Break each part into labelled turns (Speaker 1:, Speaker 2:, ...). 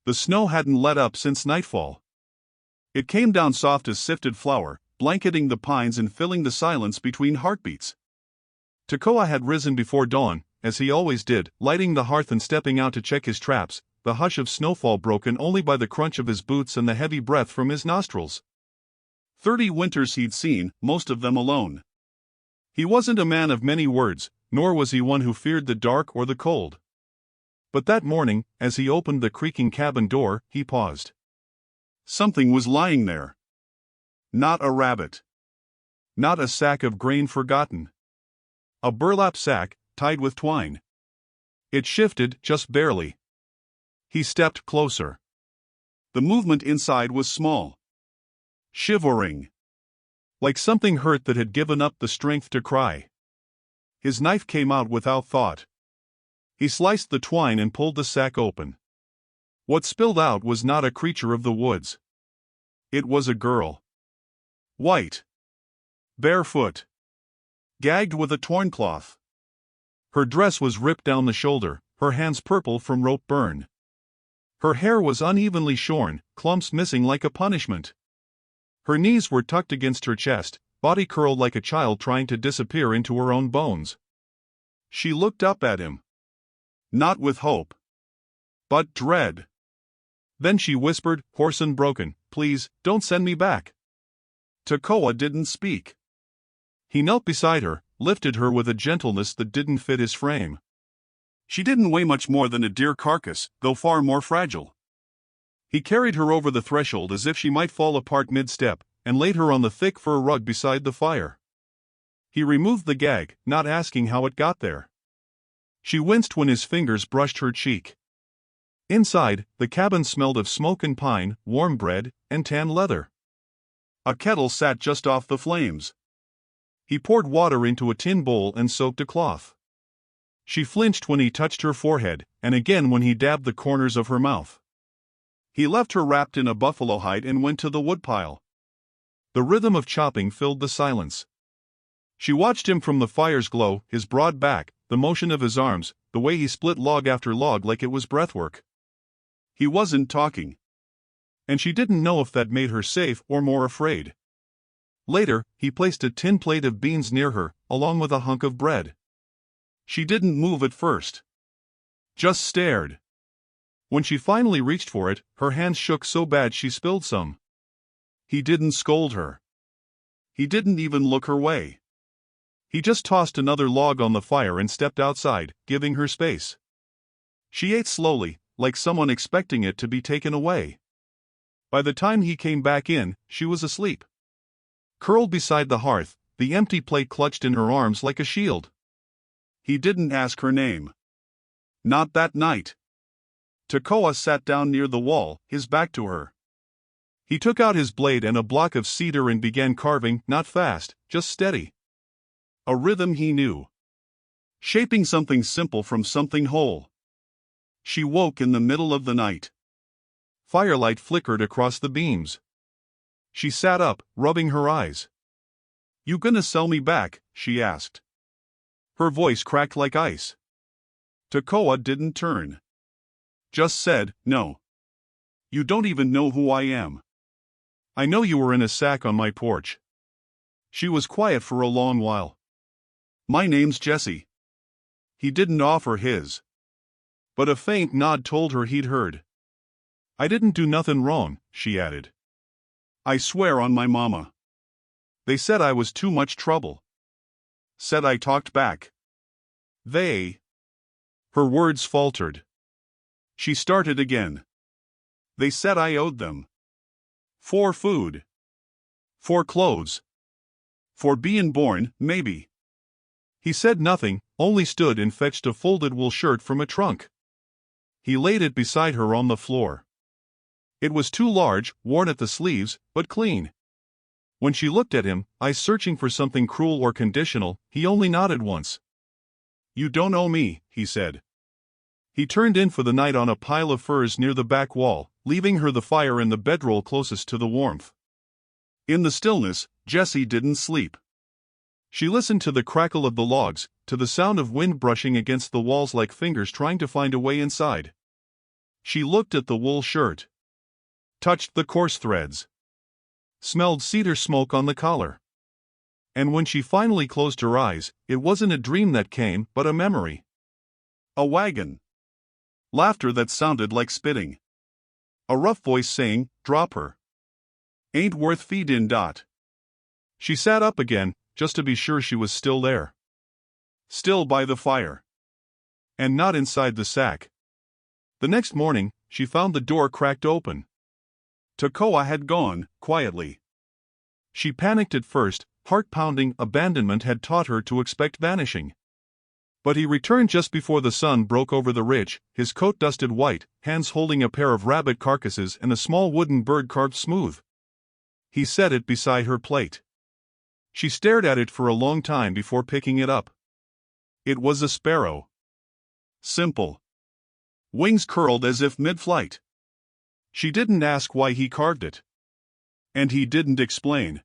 Speaker 1: The snow hadn't let up since nightfall. It came down soft as sifted flour, blanketing the pines and filling the silence between heartbeats. Tekoa had risen before dawn, as he always did, lighting the hearth and stepping out to check his traps, the hush of snowfall broken only by the crunch of his boots and the heavy breath from his nostrils. 30 winters he'd seen, most of them alone. He wasn't a man of many words, nor was he one who feared the dark or the cold. But that morning, as he opened the creaking cabin door, he paused. Something was lying there. Not a rabbit. Not a sack of grain forgotten. A burlap sack, tied with twine. It shifted, just barely. He stepped closer. The movement inside was small. Shivering. Like something hurt that had given up the strength to cry. His knife came out without thought. He sliced the twine and pulled the sack open. What spilled out was not a creature of the woods. It was a girl. White. Barefoot. Gagged with a torn cloth. Her dress was ripped down the shoulder, her hands purple from rope burn. Her hair was unevenly shorn, clumps missing like a punishment. Her knees were tucked against her chest, body curled like a child trying to disappear into her own bones. She looked up at him. Not with hope. But dread. Then she whispered, hoarse and broken, "Please, don't send me back." Tekoa didn't speak. He knelt beside her, lifted her with a gentleness that didn't fit his frame. She didn't weigh much more than a deer carcass, though far more fragile. He carried her over the threshold as if she might fall apart mid-step, and laid her on the thick fur rug beside the fire. He removed the gag, not asking how it got there. She winced when his fingers brushed her cheek. Inside, the cabin smelled of smoke and pine, warm bread, and tan leather. A kettle sat just off the flames. He poured water into a tin bowl and soaked a cloth. She flinched when he touched her forehead, and again when he dabbed the corners of her mouth. He left her wrapped in a buffalo hide and went to the woodpile. The rhythm of chopping filled the silence. She watched him from the fire's glow, his broad back, the motion of his arms, the way he split log after log like it was breathwork. He wasn't talking. And she didn't know if that made her safe or more afraid. Later, he placed a tin plate of beans near her, along with a hunk of bread. She didn't move at first. Just stared. When she finally reached for it, her hands shook so bad she spilled some. He didn't scold her. He didn't even look her way. He just tossed another log on the fire and stepped outside, giving her space. She ate slowly, like someone expecting it to be taken away. By the time he came back in, she was asleep. Curled beside the hearth, the empty plate clutched in her arms like a shield. He didn't ask her name. Not that night. Tekoa sat down near the wall, his back to her. He took out his blade and a block of cedar and began carving, not fast, just steady. A rhythm he knew. Shaping something simple from something whole. She woke in the middle of the night. Firelight flickered across the beams. She sat up, rubbing her eyes. "You gonna sell me back?" she asked. Her voice cracked like ice. Tekoa didn't turn. Just said, "No. You don't even know who I am. I know you were in a sack on my porch." She was quiet for a long while. "My name's Jesse." He didn't offer his. But a faint nod told her he'd heard. "I didn't do nothing wrong," she added. "I swear on my mama. They said I was too much trouble. Said I talked back. They..." Her words faltered. She started again. "They said I owed them. For food. For clothes. For bein' born, maybe." He said nothing, only stood and fetched a folded wool shirt from a trunk. He laid it beside her on the floor. It was too large, worn at the sleeves, but clean. When she looked at him, eyes searching for something cruel or conditional, he only nodded once. "You don't owe me," he said. He turned in for the night on a pile of furs near the back wall, leaving her the fire and the bedroll closest to the warmth. In the stillness, Jessie didn't sleep. She listened to the crackle of the logs, to the sound of wind brushing against the walls like fingers trying to find a way inside. She looked at the wool shirt, touched the coarse threads, smelled cedar smoke on the collar. And when she finally closed her eyes, it wasn't a dream that came, but a memory. A wagon. Laughter that sounded like spitting. A rough voice saying, "Drop her. Ain't worth feedin'." She sat up again, just to be sure she was still there. Still by the fire. And not inside the sack. The next morning, she found the door cracked open. Tekoa had gone, quietly. She panicked at first, heart-pounding abandonment had taught her to expect vanishing. But he returned just before the sun broke over the ridge, his coat dusted white, hands holding a pair of rabbit carcasses and a small wooden bird carved smooth. He set it beside her plate. She stared at it for a long time before picking it up. It was a sparrow. Simple. Wings curled as if mid-flight. She didn't ask why he carved it. And he didn't explain.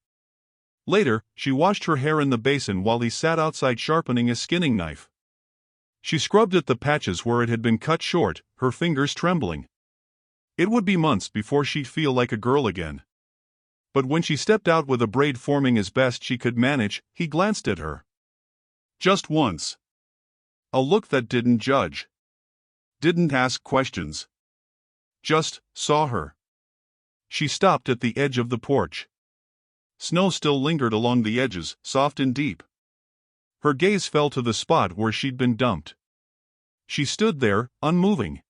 Speaker 1: Later, she washed her hair in the basin while he sat outside sharpening a skinning knife. She scrubbed at the patches where it had been cut short, her fingers trembling. It would be months before she'd feel like a girl again. But when she stepped out with a braid forming as best she could manage, he glanced at her. Just once. A look that didn't judge. Didn't ask questions. Just saw her. She stopped at the edge of the porch. Snow still lingered along the edges, soft and deep. Her gaze fell to the spot where she'd been dumped. She stood there, unmoving.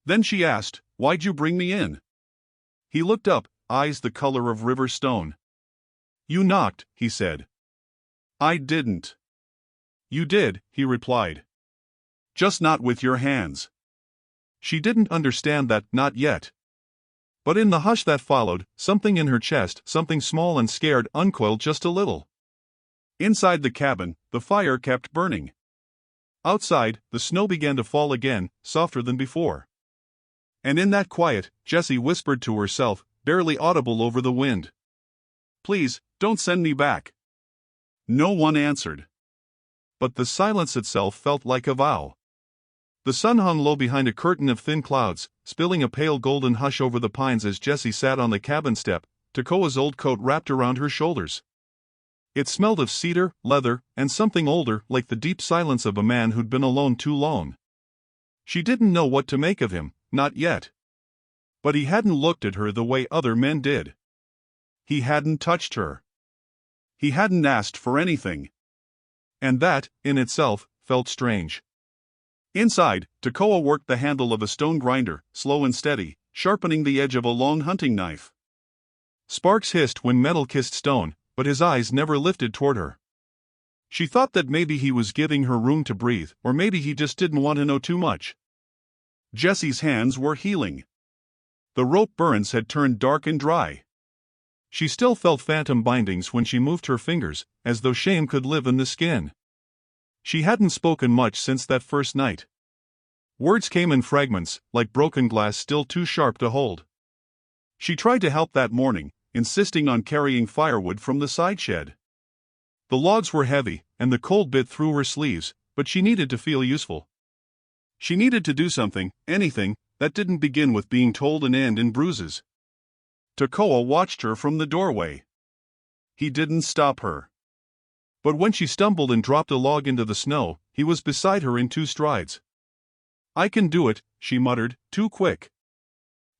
Speaker 1: Then she asked, "Why'd you bring me in?" He looked up, eyes the color of river stone. "You knocked," he said. "I didn't." "You did," he replied. "Just not with your hands." She didn't understand that, not yet. But in the hush that followed, something in her chest, something small and scared, uncoiled just a little. Inside the cabin, the fire kept burning. Outside, the snow began to fall again, softer than before. And in that quiet, Jessie whispered to herself, barely audible over the wind, "Please, don't send me back." No one answered. But the silence itself felt like a vow. The sun hung low behind a curtain of thin clouds, spilling a pale golden hush over the pines as Jessie sat on the cabin step, Tekoa's old coat wrapped around her shoulders. It smelled of cedar, leather, and something older, like the deep silence of a man who'd been alone too long. She didn't know what to make of him, not yet. But he hadn't looked at her the way other men did. He hadn't touched her. He hadn't asked for anything. And that, in itself, felt strange. Inside, Tekoa worked the handle of a stone grinder, slow and steady, sharpening the edge of a long hunting knife. Sparks hissed when metal kissed stone, but his eyes never lifted toward her. She thought that maybe he was giving her room to breathe, or maybe he just didn't want to know too much. Jessie's hands were healing. The rope burns had turned dark and dry. She still felt phantom bindings when she moved her fingers, as though shame could live in the skin. She hadn't spoken much since that first night. Words came in fragments, like broken glass still too sharp to hold. She tried to help that morning, insisting on carrying firewood from the side shed. The logs were heavy, and the cold bit through her sleeves, but she needed to feel useful. She needed to do something, anything, that didn't begin with being told and end in bruises. Tekoa watched her from the doorway. He didn't stop her. But when she stumbled and dropped a log into the snow, he was beside her in 2 strides. "I can do it," she muttered, "too quick."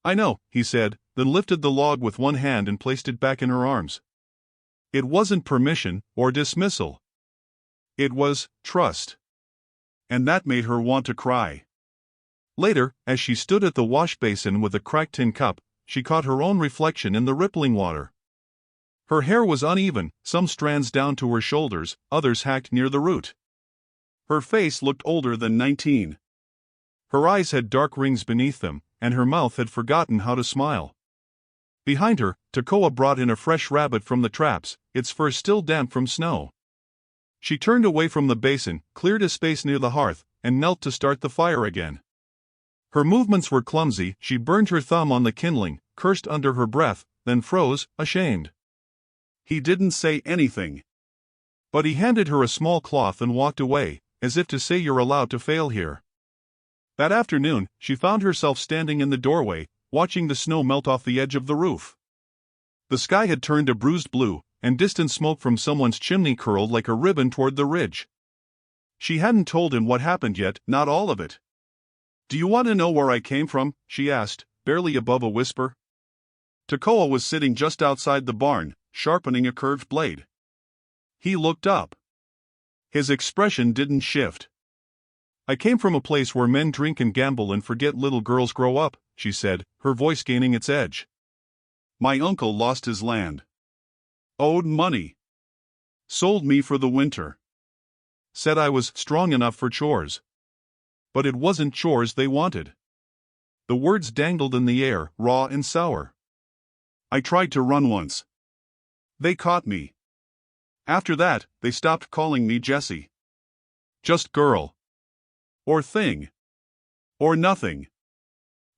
Speaker 1: "I know," he said, then lifted the log with one hand and placed it back in her arms. It wasn't permission or dismissal. It was trust. And that made her want to cry. Later, as she stood at the wash basin with a cracked tin cup, she caught her own reflection in the rippling water. Her hair was uneven, some strands down to her shoulders, others hacked near the root. Her face looked older than 19. Her eyes had dark rings beneath them, and her mouth had forgotten how to smile. Behind her, Tekoa brought in a fresh rabbit from the traps, its fur still damp from snow. She turned away from the basin, cleared a space near the hearth, and knelt to start the fire again. Her movements were clumsy, she burned her thumb on the kindling, cursed under her breath, then froze, ashamed. He didn't say anything. But he handed her a small cloth and walked away, as if to say, "You're allowed to fail here." That afternoon, she found herself standing in the doorway, watching the snow melt off the edge of the roof. The sky had turned a bruised blue, and distant smoke from someone's chimney curled like a ribbon toward the ridge. She hadn't told him what happened yet, not all of it. "Do you want to know where I came from?" she asked, barely above a whisper. Tekoa was sitting just outside the barn, sharpening a curved blade. He looked up. His expression didn't shift. "I came from a place where men drink and gamble and forget little girls grow up," she said, her voice gaining its edge. "My uncle lost his land. Owed money. Sold me for the winter. Said I was strong enough for chores. But it wasn't chores they wanted." The words dangled in the air, raw and sour. "I tried to run once. They caught me. After that, they stopped calling me Jessie. Just girl. Or thing. Or nothing."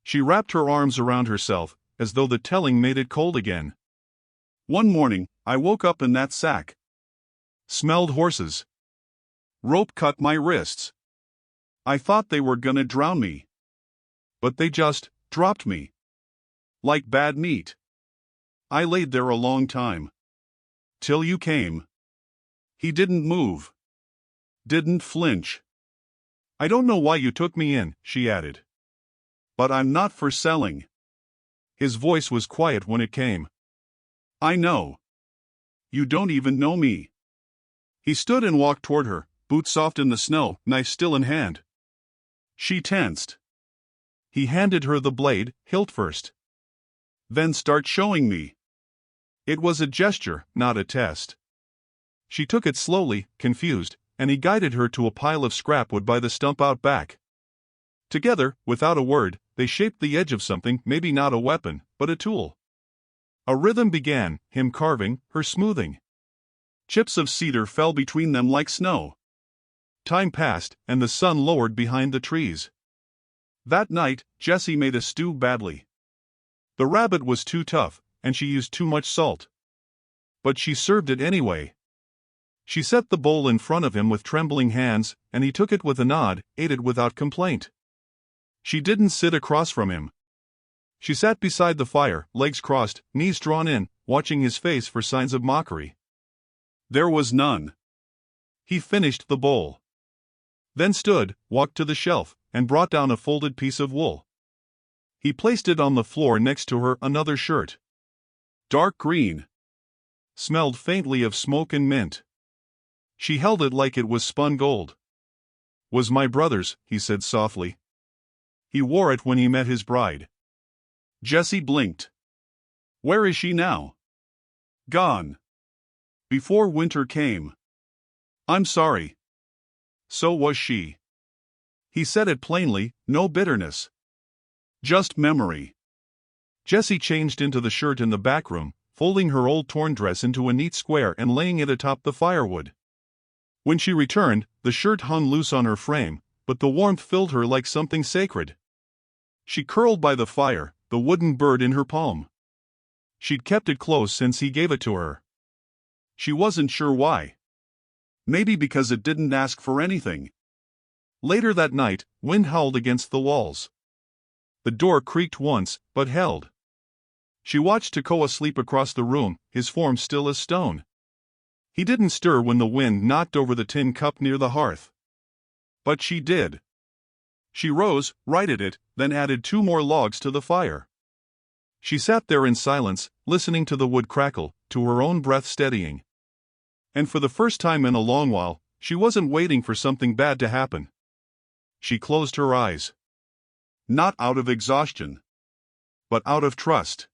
Speaker 1: She wrapped her arms around herself, as though the telling made it cold again. "One morning, I woke up in that sack. Smelled horses. Rope cut my wrists. I thought they were gonna drown me. But they just dropped me. Like bad meat. I laid there a long time. Till you came." He didn't move. Didn't flinch. "I don't know why you took me in," she added. "But I'm not for selling." His voice was quiet when it came. "I know. You don't even know me." He stood and walked toward her, boots soft in the snow, knife still in hand. She tensed. He handed her the blade, hilt first. "Then start showing me." It was a gesture, not a test. She took it slowly, confused, and he guided her to a pile of scrap wood by the stump out back. Together, without a word, they shaped the edge of something, maybe not a weapon, but a tool. A rhythm began, him carving, her smoothing. Chips of cedar fell between them like snow. Time passed, and the sun lowered behind the trees. That night, Jessie made a stew badly. The rabbit was too tough, and she used too much salt. But she served it anyway. She set the bowl in front of him with trembling hands, and he took it with a nod, ate it without complaint. She didn't sit across from him. She sat beside the fire, legs crossed, knees drawn in, watching his face for signs of mockery. There was none. He finished the bowl. Then stood, walked to the shelf, and brought down a folded piece of wool. He placed it on the floor next to her, another shirt. Dark green. Smelled faintly of smoke and mint. She held it like it was spun gold. "Was my brother's," he said softly. "He wore it when he met his bride." Jessie blinked. "Where is she now?" "Gone. Before winter came." "I'm sorry." So was she. He said it plainly, no bitterness. Just memory. Jessie changed into the shirt in the back room, folding her old torn dress into a neat square and laying it atop the firewood. When she returned, the shirt hung loose on her frame, but the warmth filled her like something sacred. She curled by the fire, the wooden bird in her palm. She'd kept it close since he gave it to her. She wasn't sure why. Maybe because it didn't ask for anything. Later that night, wind howled against the walls. The door creaked once, but held. She watched Tekoa sleep across the room, his form still as stone. He didn't stir when the wind knocked over the tin cup near the hearth. But she did. She rose, righted it, then added 2 more logs to the fire. She sat there in silence, listening to the wood crackle, to her own breath steadying. And for the first time in a long while, she wasn't waiting for something bad to happen. She closed her eyes. Not out of exhaustion, but out of trust.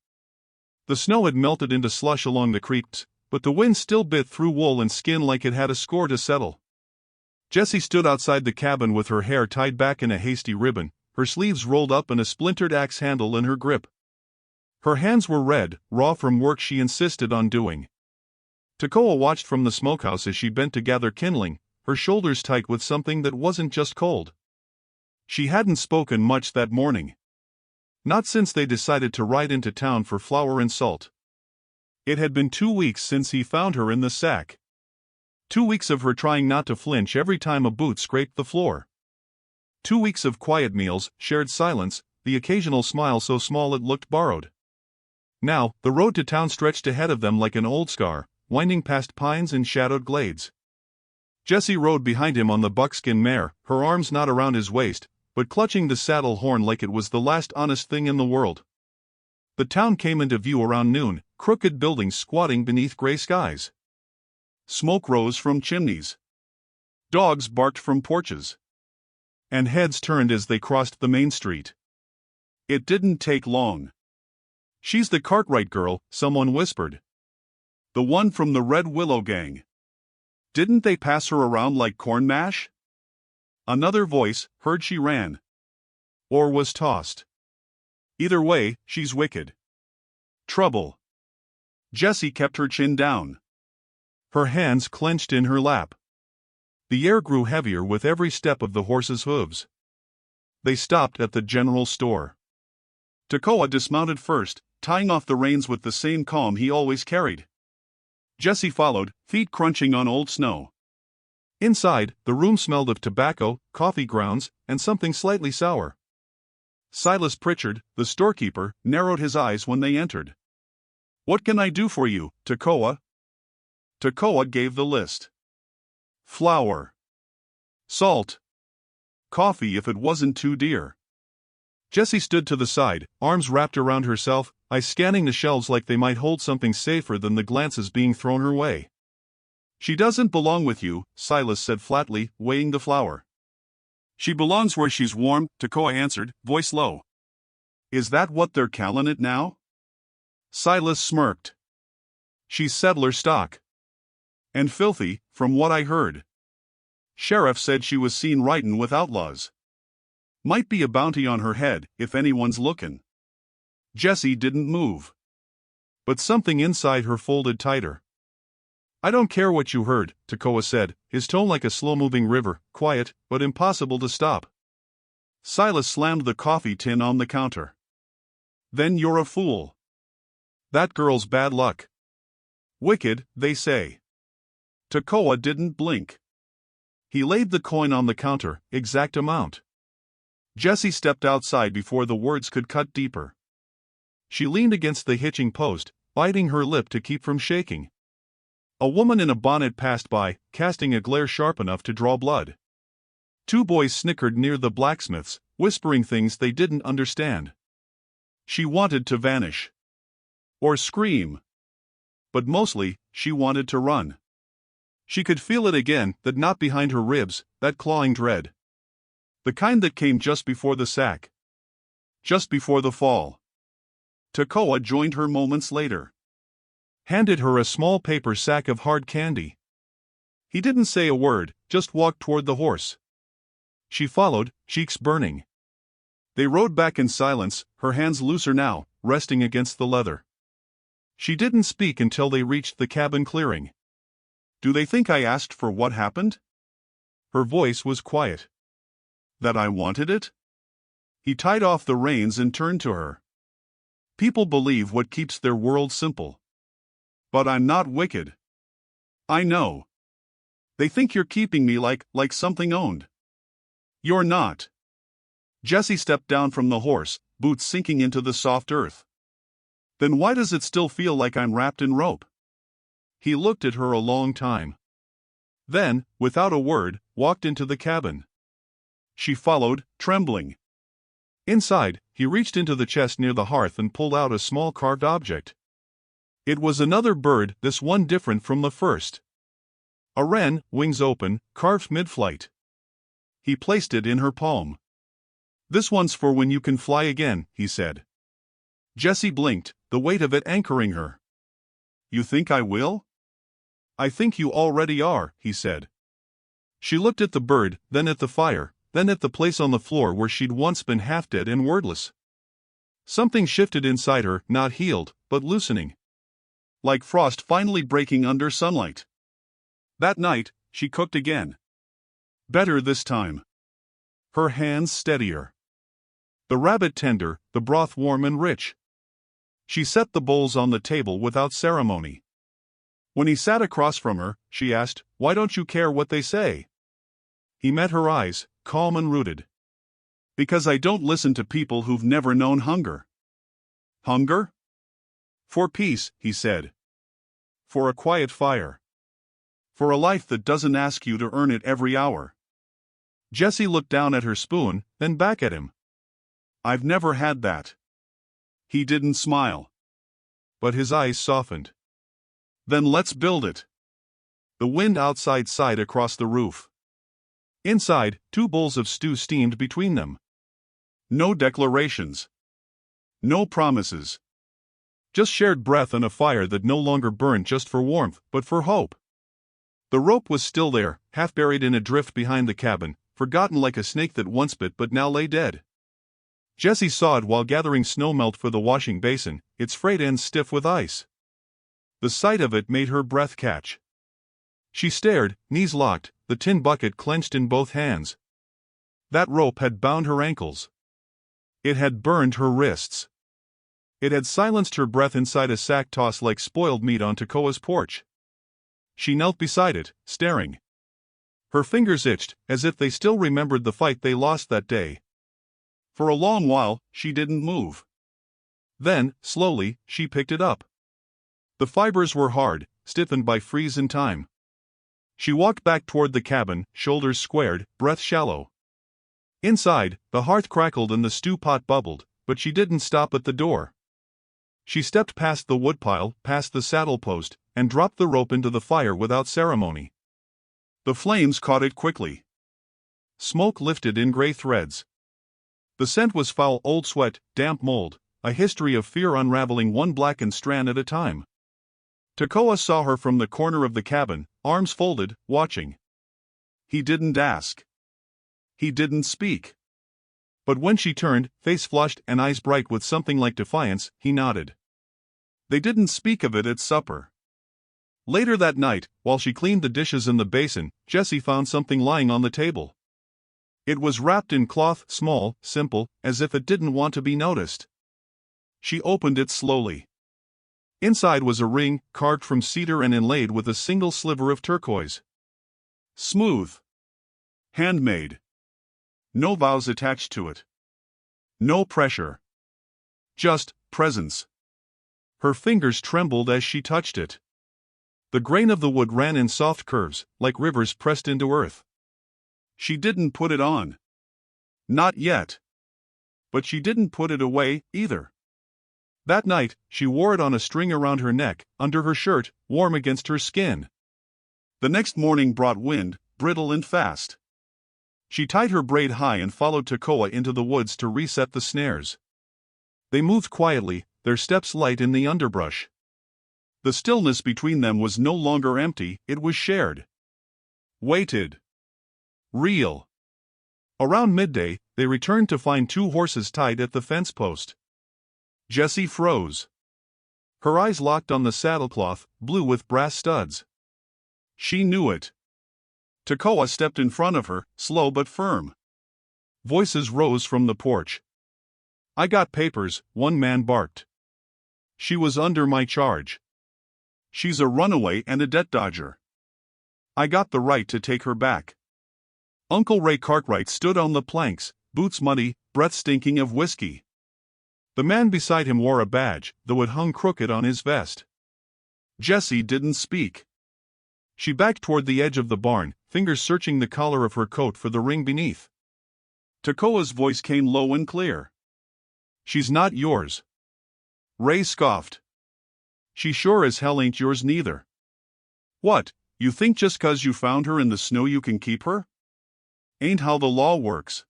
Speaker 1: The snow had melted into slush along the creeks, but the wind still bit through wool and skin like it had a score to settle. Jessie stood outside the cabin with her hair tied back in a hasty ribbon, her sleeves rolled up and a splintered axe handle in her grip. Her hands were red, raw from work she insisted on doing. Tekoa watched from the smokehouse as she bent to gather kindling, her shoulders tight with something that wasn't just cold. She hadn't spoken much that morning. Not since they decided to ride into town for flour and salt. It had been 2 weeks since he found her in the sack. 2 weeks of her trying not to flinch every time a boot scraped the floor. 2 weeks of quiet meals, shared silence, the occasional smile so small it looked borrowed. Now, the road to town stretched ahead of them like an old scar, winding past pines and shadowed glades. Jessie rode behind him on the buckskin mare, her arms not around his waist, but clutching the saddle horn like it was the last honest thing in the world. The town came into view around noon, crooked buildings squatting beneath gray skies. Smoke rose from chimneys. Dogs barked from porches. And heads turned as they crossed the main street. It didn't take long. "She's the Cartwright girl," someone whispered. "The one from the Red Willow gang. Didn't they pass her around like corn mash?" Another voice heard she ran. Or was tossed. Either way, she's wicked. Trouble. Jessie kept her chin down. Her hands clenched in her lap. The air grew heavier with every step of the horse's hooves. They stopped at the general store. Tekoa dismounted first, tying off the reins with the same calm he always carried. Jessie followed, feet crunching on old snow. Inside, the room smelled of tobacco, coffee grounds, and something slightly sour. Silas Pritchard, the storekeeper, narrowed his eyes when they entered. "What can I do for you, Tekoa?" Tekoa gave the list. Flour. Salt. Coffee if it wasn't too dear. Jessie stood to the side, arms wrapped around herself, eyes scanning the shelves like they might hold something safer than the glances being thrown her way. "She doesn't belong with you," Silas said flatly, weighing the flour. "She belongs where she's warm," Tekoa answered, voice low. "Is that what they're calling it now?" Silas smirked. "She's settler stock. And filthy, from what I heard. Sheriff said she was seen ridin' with outlaws. Might be a bounty on her head, if anyone's lookin'." Jessie didn't move. But something inside her folded tighter. "I don't care what you heard," Tekoa said, his tone like a slow-moving river, quiet, but impossible to stop. Silas slammed the coffee tin on the counter. "Then you're a fool. That girl's bad luck. Wicked, they say." Tekoa didn't blink. He laid the coin on the counter, exact amount. Jessie stepped outside before the words could cut deeper. She leaned against the hitching post, biting her lip to keep from shaking. A woman in a bonnet passed by, casting a glare sharp enough to draw blood. 2 boys snickered near the blacksmiths, whispering things they didn't understand. She wanted to vanish. Or scream. But mostly, she wanted to run. She could feel it again, that knot behind her ribs, that clawing dread. The kind that came just before the sack. Just before the fall. Tekoa joined her moments later. Handed her a small paper sack of hard candy. He didn't say a word, just walked toward the horse. She followed, cheeks burning. They rode back in silence, her hands looser now, resting against the leather. She didn't speak until they reached the cabin clearing. "Do they think I asked for what happened?" Her voice was quiet. "That I wanted it?" He tied off the reins and turned to her. "People believe what keeps their world simple. But I'm not wicked. I know. They think you're keeping me like something owned. You're not." Jessie stepped down from the horse, boots sinking into the soft earth. "Then why does it still feel like I'm wrapped in rope?" He looked at her a long time. Then, without a word, walked into the cabin. She followed, trembling. Inside, he reached into the chest near the hearth and pulled out a small carved object. It was another bird, this one different from the first. A wren, wings open, carved mid-flight. He placed it in her palm. "This one's for when you can fly again," he said. Jessie blinked, the weight of it anchoring her. "You think I will?" "I think you already are," he said. She looked at the bird, then at the fire, then at the place on the floor where she'd once been half dead and wordless. Something shifted inside her, not healed, but loosening. Like frost finally breaking under sunlight. That night, she cooked again. Better this time. Her hands steadier. The rabbit tender, the broth warm and rich. She set the bowls on the table without ceremony. When he sat across from her, she asked, "Why don't you care what they say?" He met her eyes, calm and rooted. Because I don't listen to people who've never known hunger. Hunger? For peace, he said. For a quiet fire. For a life that doesn't ask you to earn it every hour. Jessie looked down at her spoon, then back at him. I've never had that. He didn't smile. But his eyes softened. Then let's build it. The wind outside sighed across the roof. Inside, 2 bowls of stew steamed between them. No declarations. No promises. Just shared breath and a fire that no longer burned just for warmth, but for hope. The rope was still there, half buried in a drift behind the cabin, forgotten like a snake that once bit but now lay dead. Jessie saw it while gathering snowmelt for the washing basin, its frayed ends stiff with ice. The sight of it made her breath catch. She stared, knees locked, the tin bucket clenched in both hands. That rope had bound her ankles. It had burned her wrists. It had silenced her breath inside a sack tossed like spoiled meat on Tekoa's porch. She knelt beside it, staring. Her fingers itched, as if they still remembered the fight they lost that day. For a long while, she didn't move. Then, slowly, she picked it up. The fibers were hard, stiffened by freeze and time. She walked back toward the cabin, shoulders squared, breath shallow. Inside, the hearth crackled and the stew pot bubbled, but she didn't stop at the door. She stepped past the woodpile, past the saddle post, and dropped the rope into the fire without ceremony. The flames caught it quickly. Smoke lifted in gray threads. The scent was foul old sweat, damp mold, a history of fear unraveling one blackened strand at a time. Tekoa saw her from the corner of the cabin, arms folded, watching. He didn't ask. He didn't speak. But when she turned, face flushed and eyes bright with something like defiance, he nodded. They didn't speak of it at supper. Later that night, while she cleaned the dishes in the basin, Jessie found something lying on the table. It was wrapped in cloth, small, simple, as if it didn't want to be noticed. She opened it slowly. Inside was a ring, carved from cedar and inlaid with a single sliver of turquoise. Smooth. Handmade. No vows attached to it. No pressure. Just presence. Her fingers trembled as she touched it. The grain of the wood ran in soft curves, like rivers pressed into earth. She didn't put it on. Not yet. But she didn't put it away, either. That night, she wore it on a string around her neck, under her shirt, warm against her skin. The next morning brought wind, brittle and fast. She tied her braid high and followed Tekoa into the woods to reset the snares. They moved quietly, their steps light in the underbrush. The stillness between them was no longer empty, it was shared. Weighted. Real. Around midday, they returned to find 2 horses tied at the fence post. Jessie froze. Her eyes locked on the saddlecloth, blue with brass studs. She knew it. Tekoa stepped in front of her, slow but firm. Voices rose from the porch. I got papers, one man barked. She was under my charge. She's a runaway and a debt dodger. I got the right to take her back. Uncle Ray Cartwright stood on the planks, boots muddy, breath stinking of whiskey. The man beside him wore a badge, though it hung crooked on his vest. Jessie didn't speak. She backed toward the edge of the barn, fingers searching the collar of her coat for the ring beneath. Tekoa's voice came low and clear. She's not yours. Ray scoffed. She sure as hell ain't yours neither. What, you think just 'cause you found her in the snow you can keep her? Ain't how the law works.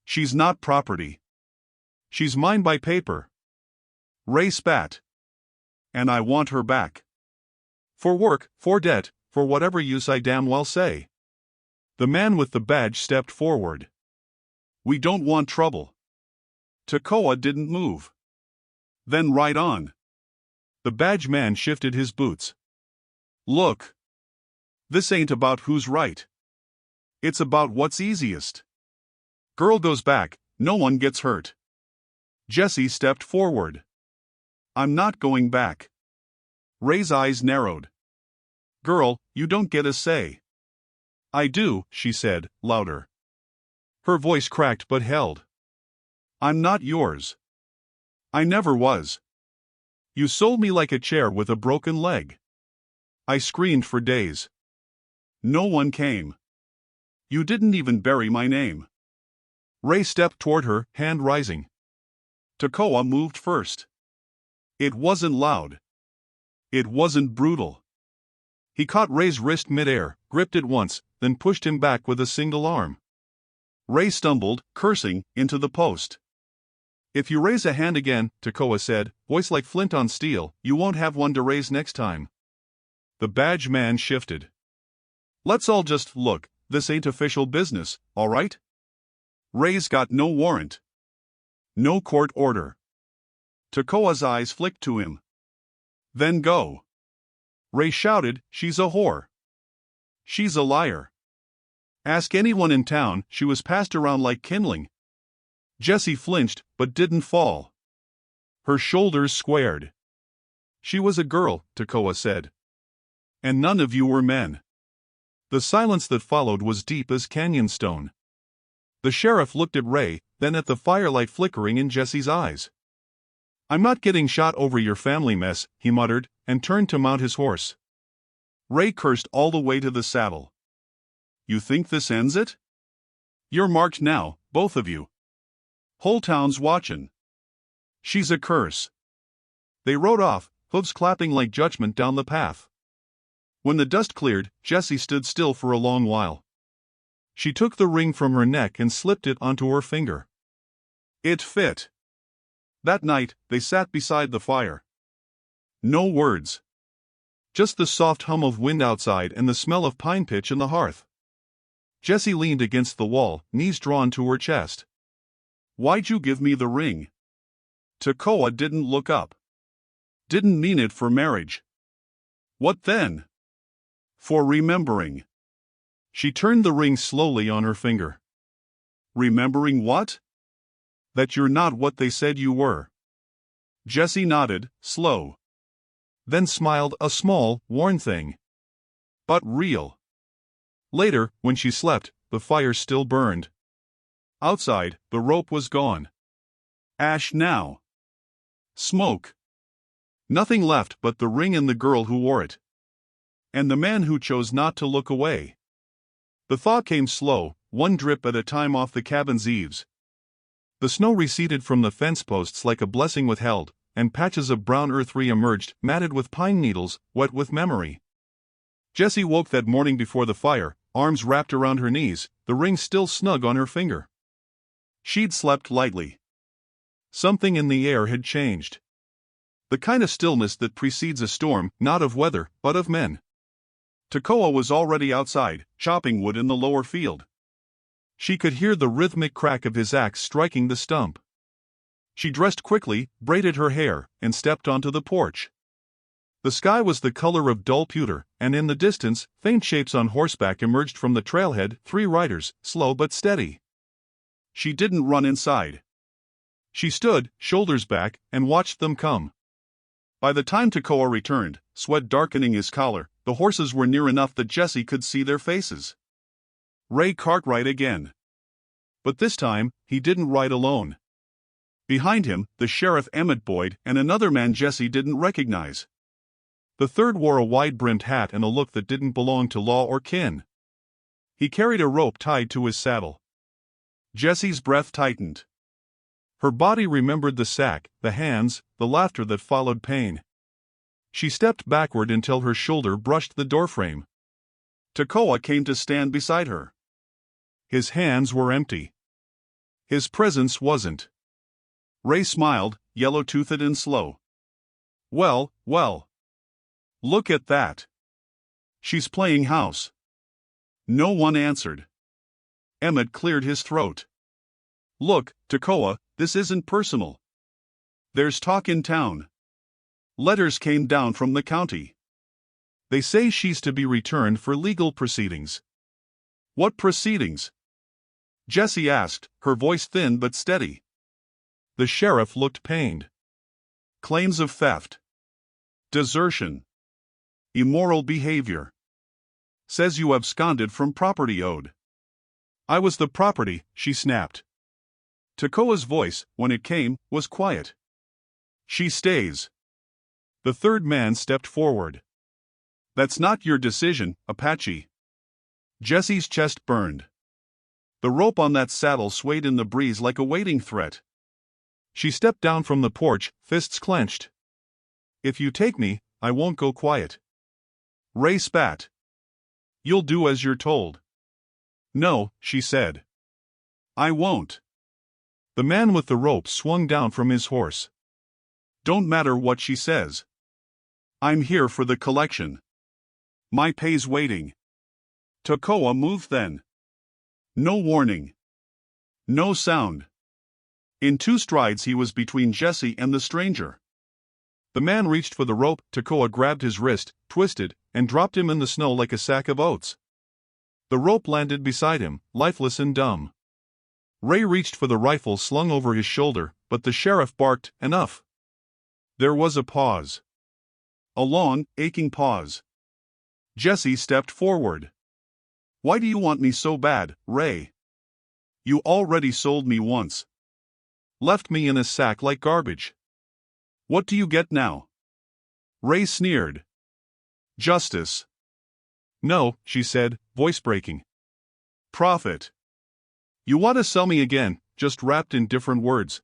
Speaker 1: She's not property. She's mine by paper. Ray spat. And I want her back. For work, for debt, for whatever use I damn well say. The man with the badge stepped forward. We don't want trouble. Tekoa didn't move. Then right on. The badge man shifted his boots. Look. This ain't about who's right. It's about what's easiest. Girl goes back, no one gets hurt. Jessie stepped forward. I'm not going back. Ray's eyes narrowed. Girl, you don't get a say. I do, she said, louder. Her voice cracked but held. I'm not yours. I never was. You sold me like a chair with a broken leg. I screamed for days. No one came. You didn't even bury my name. Ray stepped toward her, hand rising. Tekoa moved first. It wasn't loud. It wasn't brutal. He caught Ray's wrist midair, gripped it once, then pushed him back with a single arm. Ray stumbled, cursing, into the post. If you raise a hand again, Tekoa said, voice like flint on steel, you won't have one to raise next time. The badge man shifted. Let's all just look, this ain't official business, all right? Ray's got no warrant. No court order. Tekoa's eyes flicked to him. Then go. Ray shouted, she's a whore. She's a liar. Ask anyone in town, she was passed around like kindling. Jessie flinched, but didn't fall. Her shoulders squared. She was a girl, Tekoa said. And none of you were men. The silence that followed was deep as canyon stone. The sheriff looked at Ray, then at the firelight flickering in Jessie's eyes. I'm not getting shot over your family mess, he muttered, and turned to mount his horse. Ray cursed all the way to the saddle. You think this ends it? You're marked now, both of you. Whole town's watchin'. She's a curse. They rode off, hooves clapping like judgment down the path. When the dust cleared, Jessie stood still for a long while. She took the ring from her neck and slipped it onto her finger. It fit. That night, they sat beside the fire. No words. Just the soft hum of wind outside and the smell of pine pitch in the hearth. Jessie leaned against the wall, knees drawn to her chest. Why'd you give me the ring? Tekoa didn't look up. Didn't mean it for marriage. What then? For remembering. She turned the ring slowly on her finger. Remembering what? That you're not what they said you were. Jessie nodded, slow. Then smiled, a small, worn thing. But real. Later, when she slept, the fire still burned. Outside, the rope was gone. Ash now. Smoke. Nothing left but the ring and the girl who wore it. And the man who chose not to look away. The thaw came slow, one drip at a time off the cabin's eaves. The snow receded from the fence posts like a blessing withheld, and patches of brown earth re-emerged, matted with pine needles, wet with memory. Jessie woke that morning before the fire, arms wrapped around her knees, the ring still snug on her finger. She'd slept lightly. Something in the air had changed. The kind of stillness that precedes a storm, not of weather, but of men. Tekoa was already outside, chopping wood in the lower field. She could hear the rhythmic crack of his axe striking the stump. She dressed quickly, braided her hair, and stepped onto the porch. The sky was the color of dull pewter, and in the distance, faint shapes on horseback emerged from the trailhead, 3 riders, slow but steady. She didn't run inside. She stood, shoulders back, and watched them come. By the time Tekoa returned, sweat darkening his collar, the horses were near enough that Jessie could see their faces. Ray Cartwright again. But this time, he didn't ride alone. Behind him, the sheriff Emmett Boyd and another man Jessie didn't recognize. The third wore a wide-brimmed hat and a look that didn't belong to law or kin. He carried a rope tied to his saddle. Jessie's breath tightened. Her body remembered the sack, the hands, the laughter that followed pain. She stepped backward until her shoulder brushed the doorframe. Tekoa came to stand beside her. His hands were empty. His presence wasn't. Ray smiled, yellow-toothed and slow. Well, well. Look at that. She's playing house. No one answered. Emmett cleared his throat. Look, Tekoa, this isn't personal. There's talk in town. Letters came down from the county. They say she's to be returned for legal proceedings. What proceedings? Jessie asked, her voice thin but steady. The sheriff looked pained. Claims of theft. Desertion. Immoral behavior. Says you absconded from property owed. I was the property, she snapped. Tekoa's voice, when it came, was quiet. She stays. The third man stepped forward. That's not your decision, Apache. Jesse's chest burned. The rope on that saddle swayed in the breeze like a waiting threat. She stepped down from the porch, fists clenched. If you take me, I won't go quiet. Ray spat. You'll do as you're told. No, she said. I won't. The man with the rope swung down from his horse. Don't matter what she says. I'm here for the collection. My pay's waiting. Tekoa moved then. No warning. No sound. In 2 strides he was between Jesse and the stranger. The man reached for the rope, Tekoa grabbed his wrist, twisted, and dropped him in the snow like a sack of oats. The rope landed beside him, lifeless and dumb. Ray reached for the rifle slung over his shoulder, but the sheriff barked, "Enough." There was a pause. A long, aching pause. Jesse stepped forward. Why do you want me so bad, Ray? You already sold me once. Left me in a sack like garbage. What do you get now? Ray sneered. Justice. No, she said, voice breaking. Profit. You want to sell me again, just wrapped in different words.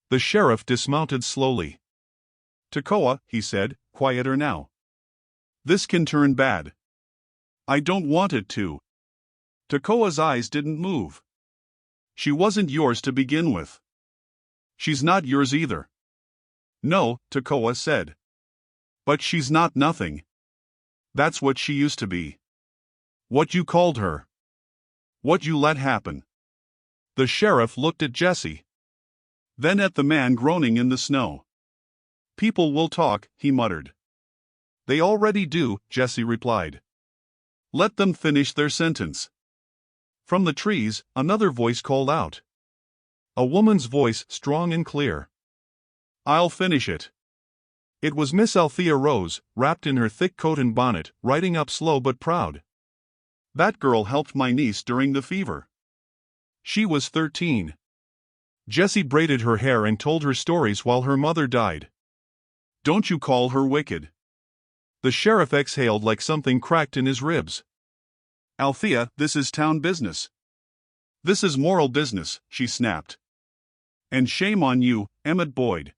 Speaker 1: The sheriff dismounted slowly. Tekoa, he said, quieter now. This can turn bad. I don't want it to. Tekoa's eyes didn't move. She wasn't yours to begin with. She's not yours either. No, Tekoa said. But she's not nothing. That's what she used to be. What you called her. What you let happen. The sheriff looked at Jesse. Then at the man groaning in the snow. People will talk, he muttered. They already do, Jesse replied. Let them finish their sentence. From the trees, another voice called out. A woman's voice, strong and clear. I'll finish it. It was Miss Althea Rose, wrapped in her thick coat and bonnet, riding up slow but proud. That girl helped my niece during the fever. She was 13. Jessie braided her hair and told her stories while her mother died. Don't you call her wicked? The sheriff exhaled like something cracked in his ribs. Althea, this is town business. This is moral business, she snapped. And shame on you, Emmett Boyd.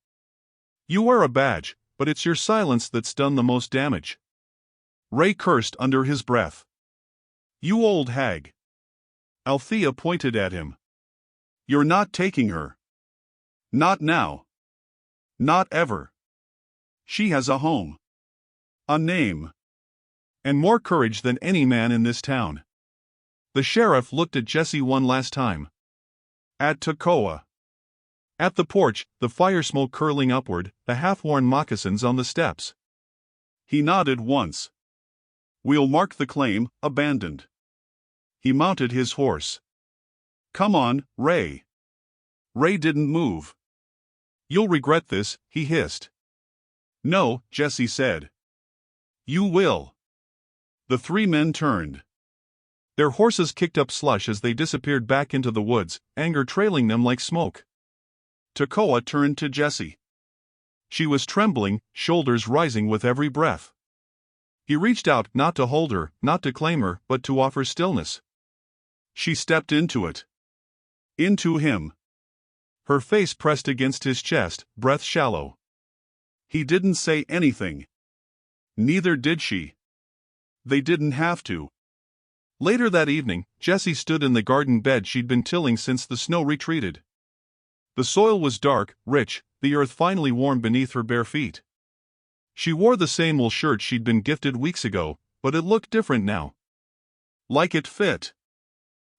Speaker 1: You wear a badge, but it's your silence that's done the most damage. Ray cursed under his breath. You old hag. Althea pointed at him. You're not taking her. Not now. Not ever. She has a home. A name. And more courage than any man in this town. The sheriff looked at Jesse one last time. At Tekoa. At the porch, the fire smoke curling upward, the half-worn moccasins on the steps. He nodded once. We'll mark the claim, abandoned. He mounted his horse. Come on, Ray. Ray didn't move. You'll regret this, he hissed. No, Jesse said. You will. The 3 men turned. Their horses kicked up slush as they disappeared back into the woods, anger trailing them like smoke. Tekoa turned to Jesse. She was trembling, shoulders rising with every breath. He reached out, not to hold her, not to claim her, but to offer stillness. She stepped into it. Into him. Her face pressed against his chest, breath shallow. He didn't say anything. Neither did she. They didn't have to. Later that evening, Jessie stood in the garden bed she'd been tilling since the snow retreated. The soil was dark, rich, the earth finally warm beneath her bare feet. She wore the same wool shirt she'd been gifted weeks ago, but it looked different now. Like it fit.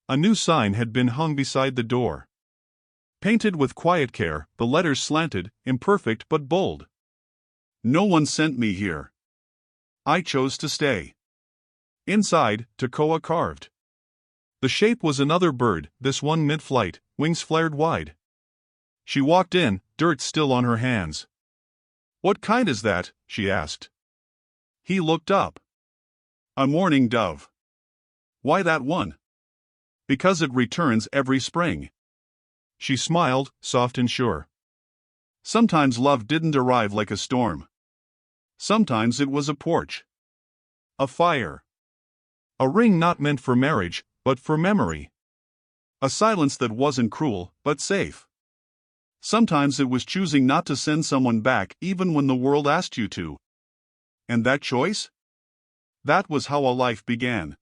Speaker 1: A new sign had been hung beside the door. Painted with quiet care, the letters slanted, imperfect but bold. No one sent me here. I chose to stay. Inside, Tekoa carved. The shape was another bird, this one mid-flight, wings flared wide. She walked in, dirt still on her hands. What kind is that? She asked. He looked up. A mourning dove. Why that one? Because it returns every spring. She smiled, soft and sure. Sometimes love didn't arrive like a storm. Sometimes it was a porch. A fire. A ring not meant for marriage, but for memory. A silence that wasn't cruel, but safe. Sometimes it was choosing not to send someone back even when the world asked you to. And that choice? That was how a life began.